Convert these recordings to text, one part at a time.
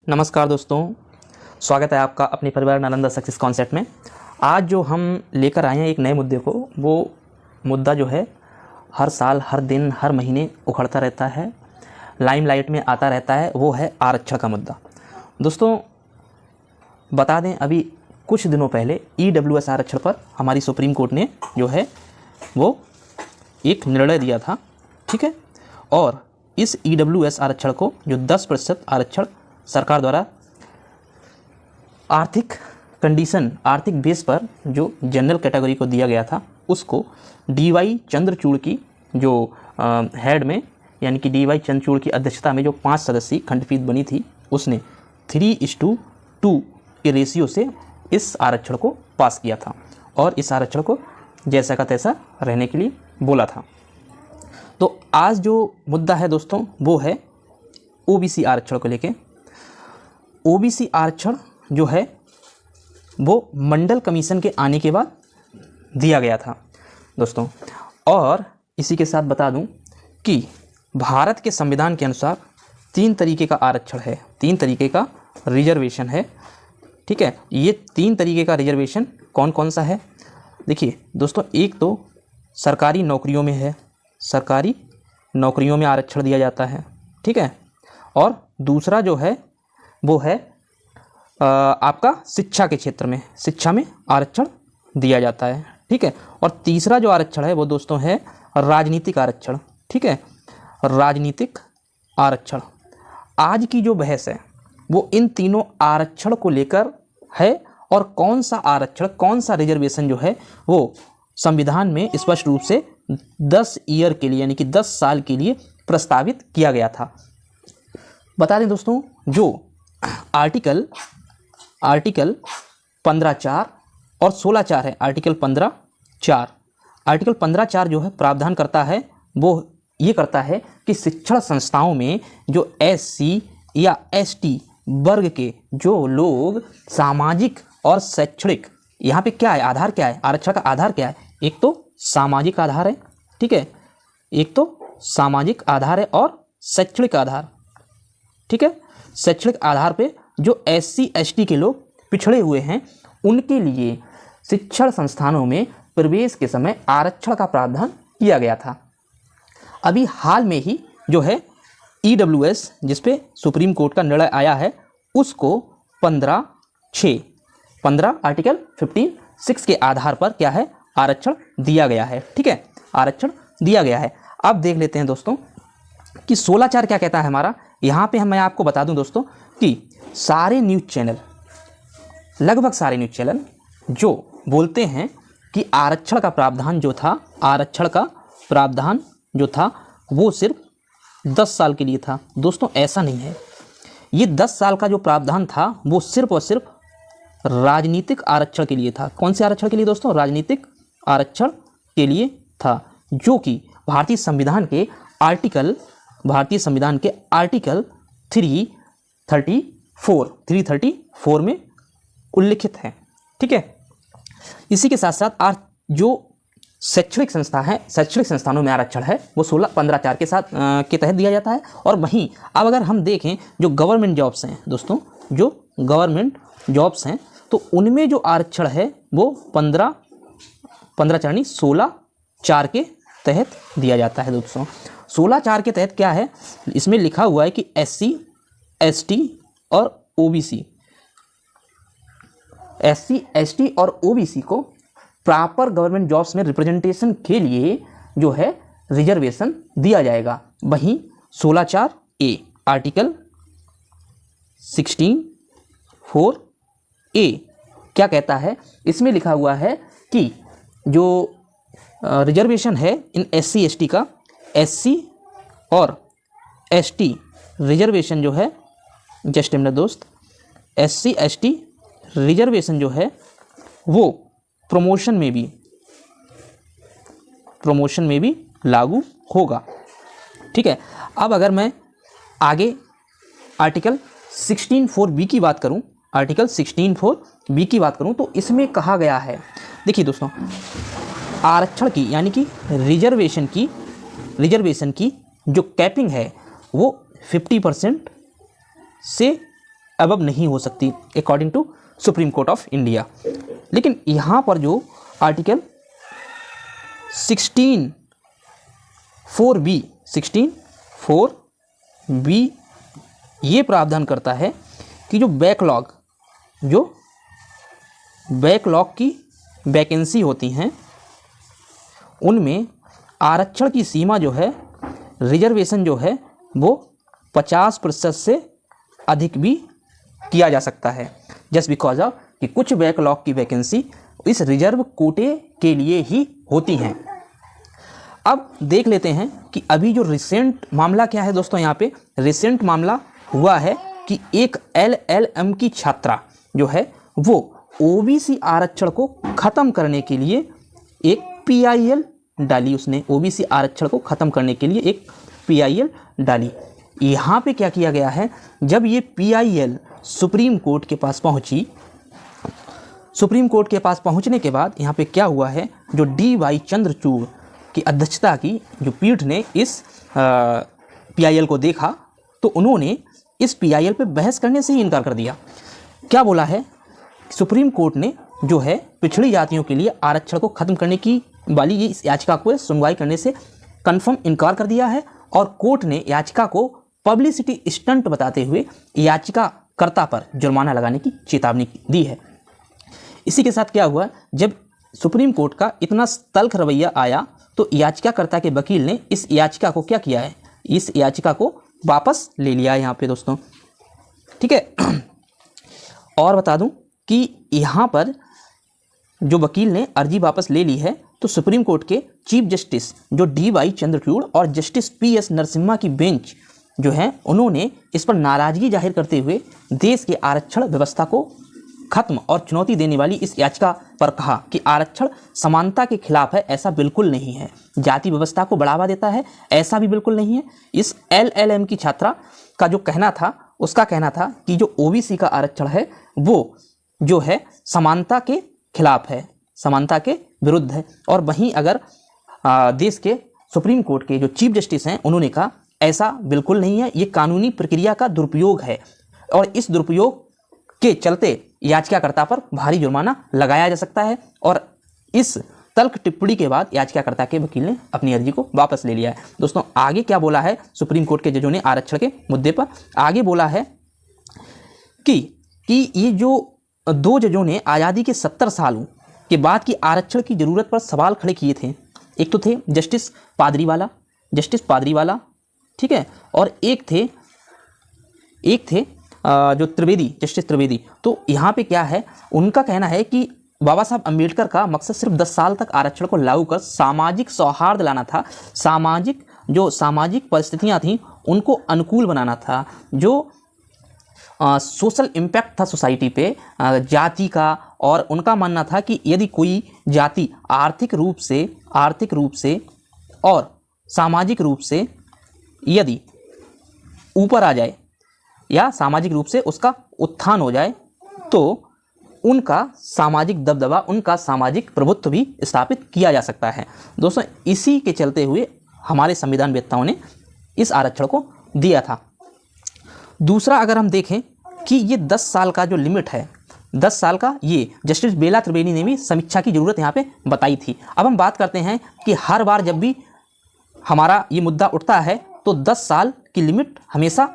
नमस्कार दोस्तों, स्वागत है आपका अपने परिवार नालंदा सक्सेस कॉन्सेप्ट में। आज जो हम लेकर आए हैं एक नए मुद्दे को, वो मुद्दा जो है हर साल, हर दिन, हर महीने उखड़ता रहता है, लाइमलाइट में आता रहता है, वो है आरक्षण का मुद्दा। दोस्तों बता दें, अभी कुछ दिनों पहले EWS आरक्षण पर हमारी सुप्रीम कोर्ट ने जो है वो एक निर्णय दिया था, ठीक है। और इस EWS आरक्षण को जो 10% आरक्षण सरकार द्वारा आर्थिक कंडीशन, आर्थिक बेस पर जो जनरल कैटेगरी को दिया गया था, उसको DY चंद्रचूड़ की जो हेड में, यानी कि DY चंद्रचूड़ की अध्यक्षता में जो 5 सदस्यीय खंडपीठ बनी थी, उसने 3:2 के रेशियो से इस आरक्षण को पास किया था और इस आरक्षण को जैसा का तैसा रहने के लिए बोला था। तो आज जो मुद्दा है दोस्तों, वो है OBC आरक्षण को लेके। OBC आरक्षण जो है वो मंडल कमीशन के आने के बाद दिया गया था दोस्तों। और इसी के साथ बता दूं कि भारत के संविधान के अनुसार 3 तरीके का आरक्षण है, 3 तरीके का रिजर्वेशन है, ठीक है। ये 3 तरीके का रिजर्वेशन कौन कौन सा है? देखिए दोस्तों, एक तो सरकारी नौकरियों में है, सरकारी नौकरियों में आरक्षण दिया जाता है, ठीक है। और दूसरा जो है वो है आपका शिक्षा के क्षेत्र में, शिक्षा में आरक्षण दिया जाता है, ठीक है। और तीसरा जो आरक्षण है वो दोस्तों है राजनीतिक आरक्षण, ठीक है, राजनीतिक आरक्षण। आज की जो बहस है वो इन तीनों आरक्षण को लेकर है और कौन सा आरक्षण, कौन सा रिजर्वेशन जो है वो संविधान में स्पष्ट रूप से 10 ईयर के लिए, यानी कि 10 साल के लिए प्रस्तावित किया गया था। बता दें दोस्तों, जो आर्टिकल 15(4) और 16(4) है। आर्टिकल 15(4) जो है प्रावधान करता है, वो ये करता है कि शिक्षण संस्थाओं में जो SC या ST वर्ग के जो लोग सामाजिक और शैक्षणिक, यहाँ पे क्या है, आधार क्या है, आरक्षण का आधार क्या है? एक तो सामाजिक आधार है, ठीक है, एक तो सामाजिक आधार है और शैक्षणिक आधार, ठीक है। शैक्षणिक आधार पे जो SC ST के लोग पिछड़े हुए हैं, उनके लिए शिक्षण संस्थानों में प्रवेश के समय आरक्षण का प्रावधान किया गया था। अभी हाल में ही जो है EWS, जिस पे सुप्रीम कोर्ट का निर्णय आया है, उसको 15 आर्टिकल 15(6) के आधार पर क्या है, आरक्षण दिया गया है, ठीक है, आरक्षण दिया गया है। अब देख लेते हैं दोस्तों कि 16(4) क्या कहता है हमारा। यहाँ पे मैं आपको बता दूं दोस्तों कि सारे न्यूज़ चैनल, लगभग सारे न्यूज़ चैनल जो बोलते हैं कि आरक्षण का प्रावधान जो था, आरक्षण का प्रावधान जो था वो सिर्फ 10 साल के लिए था। दोस्तों ऐसा नहीं है, ये 10 साल का जो प्रावधान था वो सिर्फ और सिर्फ राजनीतिक आरक्षण के लिए था। कौन से आरक्षण के लिए दोस्तों? राजनीतिक आरक्षण के लिए था, जो कि भारतीय संविधान के आर्टिकल 334 में उल्लिखित है, ठीक है। इसी के साथ साथ जो शैक्षणिक संस्था है, शैक्षणिक संस्थानों में आरक्षण है वो 15(4) के साथ के तहत दिया जाता है। और वहीं अब अगर हम देखें जो गवर्नमेंट जॉब्स हैं दोस्तों, जो गवर्नमेंट जॉब्स हैं, तो उनमें जो आरक्षण है वो 16(4) के तहत दिया जाता है दोस्तों। 16(4) के तहत क्या है, इसमें लिखा हुआ है कि SC ST और OBC को प्रॉपर गवर्नमेंट जॉब्स में रिप्रेजेंटेशन के लिए जो है रिजर्वेशन दिया जाएगा। वहीं 16(4)A आर्टिकल 16(4)A क्या कहता है, इसमें लिखा हुआ है कि जो रिजर्वेशन है इन SC ST का, SC और ST रिजर्वेशन जो है, जस्ट मिनट दोस्त, SC ST रिजर्वेशन जो है वो प्रमोशन में भी लागू होगा, ठीक है। अब अगर मैं आगे आर्टिकल 16(4)B की बात करूं, आर्टिकल 16(4)B की बात करूं, तो इसमें कहा गया है, देखिए दोस्तों, आरक्षण की यानी कि रिजर्वेशन की जो कैपिंग है वो 50% से अबव नहीं हो सकती according to supreme court of India. लेकिन यहाँ पर जो आर्टिकल 16(4)(b) ये प्रावधान करता है कि जो बैकलॉग की वैकेंसी होती हैं उनमें आरक्षण की सीमा जो है, रिजर्वेशन जो है वो 50% से अधिक भी किया जा सकता है, जस्ट बिकॉज ऑफ कि कुछ बैकलॉग की वैकेंसी इस रिजर्व कोटे के लिए ही होती हैं। अब देख लेते हैं कि अभी जो रिसेंट मामला क्या है दोस्तों। यहाँ पे रिसेंट मामला हुआ है कि एक LLM की छात्रा जो है वो OBC आरक्षण को ख़त्म करने के लिए एक PIL डाली। उसने OBC आरक्षण को ख़त्म करने के लिए एक PIL डाली। यहाँ पे क्या किया गया है, जब ये PIL सुप्रीम कोर्ट के पास पहुँची, सुप्रीम कोर्ट के पास पहुँचने के बाद यहाँ पे क्या हुआ है, जो DY चंद्रचूड़ की अध्यक्षता की जो पीठ ने इस PIL को देखा तो उन्होंने इस PIL पे बहस करने से ही इनकार कर दिया। क्या बोला है, सुप्रीम कोर्ट ने जो है पिछड़ी जातियों के लिए आरक्षण को ख़त्म करने की वाली ये इस याचिका को सुनवाई करने से कन्फर्म इनकार कर दिया है और कोर्ट ने याचिका को पब्लिसिटी स्टंट बताते हुए याचिकाकर्ता पर जुर्माना लगाने की चेतावनी दी है। इसी के साथ क्या हुआ, जब सुप्रीम कोर्ट का इतना तल्ख रवैया आया तो याचिकाकर्ता के वकील ने इस याचिका को क्या किया है, इस याचिका को वापस ले लिया है यहाँ पे दोस्तों। ठीक है, और बता दूं कि यहाँ पर जो वकील ने अर्जी वापस ले ली है तो सुप्रीम कोर्ट के चीफ जस्टिस जो DY चंद्रचूड़ और जस्टिस PS नरसिम्हा की बेंच जो है उन्होंने इस पर नाराजगी जाहिर करते हुए देश के आरक्षण व्यवस्था को खत्म और चुनौती देने वाली इस याचिका पर कहा कि आरक्षण समानता के खिलाफ है, ऐसा बिल्कुल नहीं है। जाति व्यवस्था को बढ़ावा देता है, ऐसा भी बिल्कुल नहीं है। इस LLM की छात्रा का जो कहना था, उसका कहना था कि जो OBC का आरक्षण है वो जो है समानता के खिलाफ है, समानता के विरुद्ध है। और वहीं अगर देश के सुप्रीम कोर्ट के जो चीफ जस्टिस हैं उन्होंने कहा ऐसा बिल्कुल नहीं है, ये कानूनी प्रक्रिया का दुरुपयोग है और इस दुरुपयोग के चलते याचिकाकर्ता पर भारी जुर्माना लगाया जा सकता है। और इस तल्ख टिप्पणी के बाद याचिकाकर्ता के वकील ने अपनी अर्जी को वापस ले लिया है। दोस्तों आगे क्या बोला है सुप्रीम कोर्ट के जजों ने आरक्षण के मुद्दे पर, आगे बोला है कि ये जो दो जजों ने आज़ादी के 70 सालों के बाद की आरक्षण की ज़रूरत पर सवाल खड़े किए थे। एक तो थे जस्टिस पादरीवाला, ठीक है, और एक थे जो जस्टिस त्रिवेदी। तो यहाँ पे क्या है, उनका कहना है कि बाबा साहब अम्बेडकर का मकसद सिर्फ 10 साल तक आरक्षण को लागू कर सामाजिक सौहार्द लाना था, सामाजिक परिस्थितियाँ थीं उनको अनुकूल बनाना था, जो सोशल इम्पैक्ट था सोसाइटी पे जाति का। और उनका मानना था कि यदि कोई जाति आर्थिक रूप से और सामाजिक रूप से यदि ऊपर आ जाए या सामाजिक रूप से उसका उत्थान हो जाए तो उनका सामाजिक दबदबा, उनका सामाजिक प्रभुत्व भी स्थापित किया जा सकता है। दोस्तों इसी के चलते हुए हमारे संविधान वेत्ताओं ने इस आरक्षण को दिया था। दूसरा अगर हम देखें कि ये 10 साल का जो लिमिट है, 10 साल का, ये जस्टिस बेला त्रिवेदी ने भी समीक्षा की ज़रूरत यहाँ पे बताई थी। अब हम बात करते हैं कि हर बार जब भी हमारा ये मुद्दा उठता है तो 10 साल की लिमिट हमेशा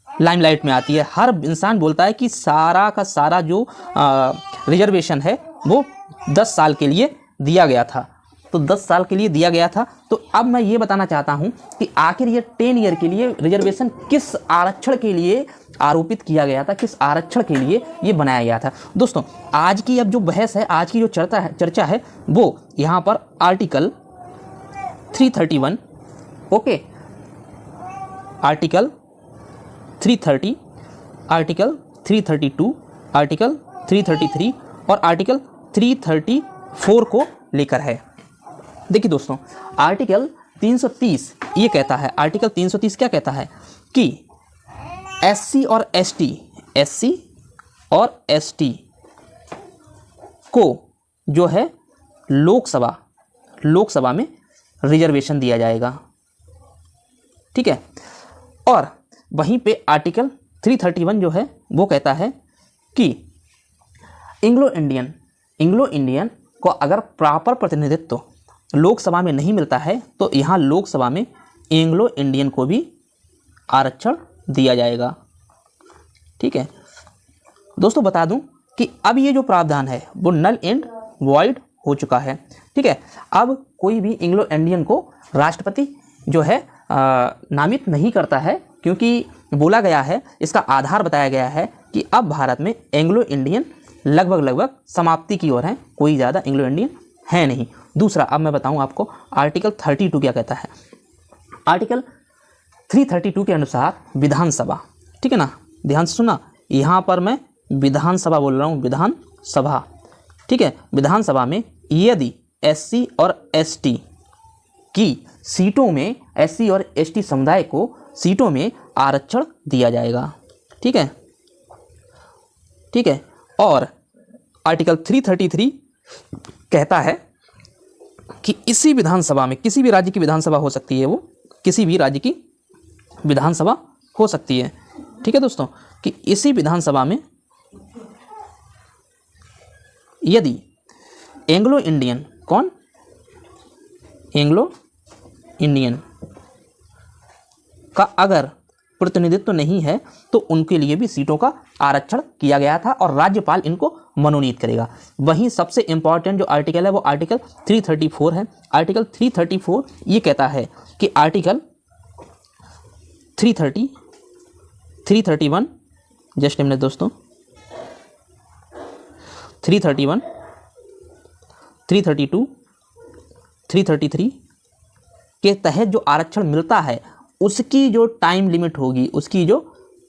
लाइमलाइट में आती है। हर इंसान बोलता है कि सारा का सारा जो रिजर्वेशन है वो 10 साल के लिए दिया गया था, तो 10 साल के लिए दिया गया था। तो अब मैं ये बताना चाहता हूँ कि आखिर ये 10 ईयर के लिए रिजर्वेशन किस आरक्षण के लिए आरोपित किया गया था, किस आरक्षण के लिए ये बनाया गया था। दोस्तों आज की अब जो बहस है, आज की जो चर्चा है वो यहाँ पर article 331, okay, article 330, article 332, article 333 और आर्टिकल 334 को लेकर है। देखिए दोस्तों आर्टिकल 330 ये कहता है, आर्टिकल 330 क्या कहता है कि SC और ST को जो है लोकसभा में रिजर्वेशन दिया जाएगा, ठीक है। और वहीं पे आर्टिकल 331 जो है वो कहता है कि एंग्लो इंडियन को अगर प्रॉपर प्रतिनिधित्व लोकसभा में नहीं मिलता है तो यहाँ लोकसभा में एंग्लो इंडियन को भी आरक्षण दिया जाएगा। ठीक है दोस्तों, बता दूं कि अब ये जो प्रावधान है वो नल एंड वॉइड हो चुका है। ठीक है, अब कोई भी एंग्लो इंडियन को राष्ट्रपति जो है नामित नहीं करता है, क्योंकि बोला गया है, इसका आधार बताया गया है कि अब भारत में एंग्लो इंडियन लगभग समाप्ति की ओर है, कोई ज़्यादा एंग्लो इंडियन है नहीं। दूसरा, अब मैं बताऊं आपको आर्टिकल 32 क्या कहता है। आर्टिकल 332 के अनुसार विधानसभा, ठीक है ना, ध्यान से सुना, यहाँ पर मैं विधानसभा बोल रहा हूँ, विधानसभा। ठीक है, विधानसभा में यदि SC और ST की सीटों में, SC और ST समुदाय को सीटों में आरक्षण दिया जाएगा। ठीक है, ठीक है। और आर्टिकल 333 कहता है कि इसी विधानसभा में, किसी भी राज्य की विधानसभा हो सकती है, वो किसी भी राज्य की विधानसभा हो सकती है। ठीक है दोस्तों, कि इसी विधानसभा में यदि एंग्लो इंडियन, कौन, एंग्लो इंडियन का अगर प्रतिनिधित्व नहीं है तो उनके लिए भी सीटों का आरक्षण किया गया था और राज्यपाल इनको मनोनीत करेगा। वहीं सबसे इंपॉर्टेंट जो आर्टिकल है वो आर्टिकल 334 है। आर्टिकल 334 ये कहता है कि आर्टिकल 330, 331, जस्ट मिनट दोस्तों, 331, 332, 333 के तहत जो आरक्षण मिलता है उसकी जो टाइम लिमिट होगी, उसकी जो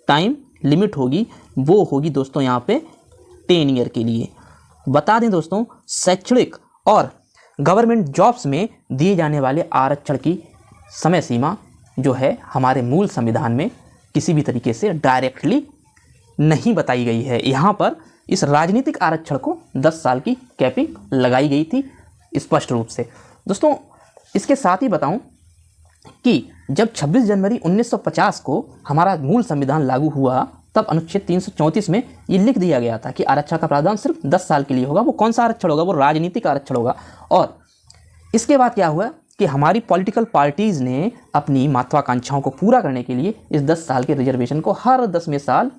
टाइम लिमिट होगी वो होगी दोस्तों यहाँ पे 10 ईयर के लिए। बता दें दोस्तों, शैक्षणिक और गवर्नमेंट जॉब्स में दिए जाने वाले आरक्षण की समय सीमा जो है हमारे मूल संविधान में किसी भी तरीके से डायरेक्टली नहीं बताई गई है। यहाँ पर इस राजनीतिक आरक्षण को 10 साल की कैपिंग लगाई गई थी स्पष्ट रूप से। दोस्तों, इसके साथ ही बताऊं कि जब 26 जनवरी 1950 को हमारा मूल संविधान लागू हुआ तब अनुच्छेद 334 में ये लिख दिया गया था कि आरक्षण का प्रावधान सिर्फ 10 साल के लिए होगा। वो कौन सा आरक्षण होगा? वो राजनीतिक आरक्षण होगा। और इसके बाद क्या हुआ कि हमारी पॉलिटिकल पार्टीज़ ने अपनी महत्वाकांक्षाओं को पूरा करने के लिए इस 10 साल के रिजर्वेशन को हर 10वें साल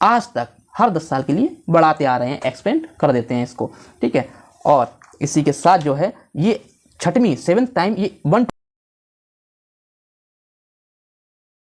आज तक हर 10 साल के लिए बढ़ाते आ रहे हैं, एक्सपेंड कर देते हैं इसको। ठीक है, और इसी के साथ जो है ये 7th टाइम ये